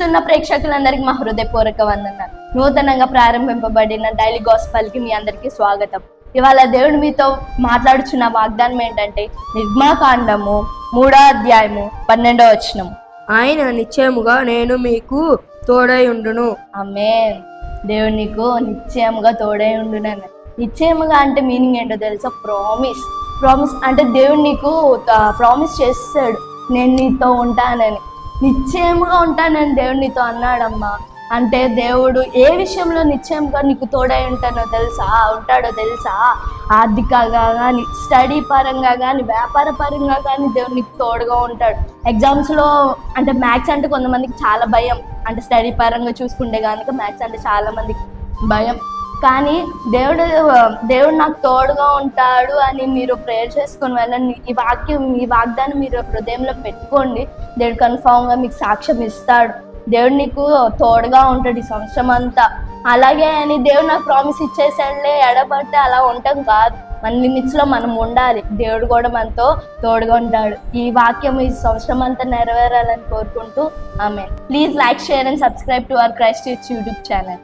వీక్షిస్తున్న ప్రేక్షకులందరికీ మా హృదయపూర్వక వందనాలు. నూతనంగా ప్రారంభింపబడిన డైలీ గాస్పెల్ కి మీ అందరికీ స్వాగతం. ఇవాళ దేవుడు మీతో మాట్లాడుచున్న వాగ్దానం ఏంటంటే నిర్గమకాండము 3వ అధ్యాయము 12వ వచనము. ఆయన నిశ్చయముగా నేను మీకు తోడై ఉండును. ఆమేన్. దేవుడు నీకు నిశ్చయముగా తోడై ఉండునని. నిశ్చయముగా అంటే మీనింగ్ ఏంటో తెలుసా? ప్రామిస్ అంటే దేవుడు నీకు ప్రామిస్ చేస్తాడు, నేను నీతో ఉంటానని, నిశ్చయముగా ఉంటానని దేవుడు నీతో అన్నాడమ్మా. అంటే దేవుడు ఏ విషయంలో నిశ్చయంగా నీకు తోడై ఉంటాడో తెలుసా? ఆర్థికంగా కానీ, స్టడీ పరంగా కానీ, వ్యాపార పరంగా కానీ దేవుడు నీకు తోడుగా ఉంటాడు. ఎగ్జామ్స్లో అంటే మ్యాథ్స్ అంటే కొంతమందికి చాలా భయం, అంటే స్టడీ పరంగా చూసుకుంటే కనుక మ్యాథ్స్ అంటే చాలా మందికి భయం. కానీ దేవుడు నాకు తోడుగా ఉంటాడు అని మీరు ప్రేయర్ చేసుకొని వెళ్ళండి. ఈ వాగ్దానం మీరు హృదయంలో పెట్టుకోండి. దేవుడు కన్ఫామ్గా మీకు సాక్ష్యం ఇస్తాడు. దేవుడు నీకు తోడుగా ఉంటాడు ఈ సంవత్సరం అంతా. అలాగే అని దేవుడు నాకు ప్రామిస్ ఇచ్చేసాడులే ఎడబడితే అలా ఉంటాం కాదు. మన లిమిట్స్లో మనం ఉండాలి. దేవుడు కూడా మనతో తోడుగా ఉంటాడు. ఈ వాక్యం ఈ సంవత్సరం అంతా నెరవేరాలని కోరుకుంటూ ఆమేన్. Please like, share and subscribe to our Christ YouTube channel.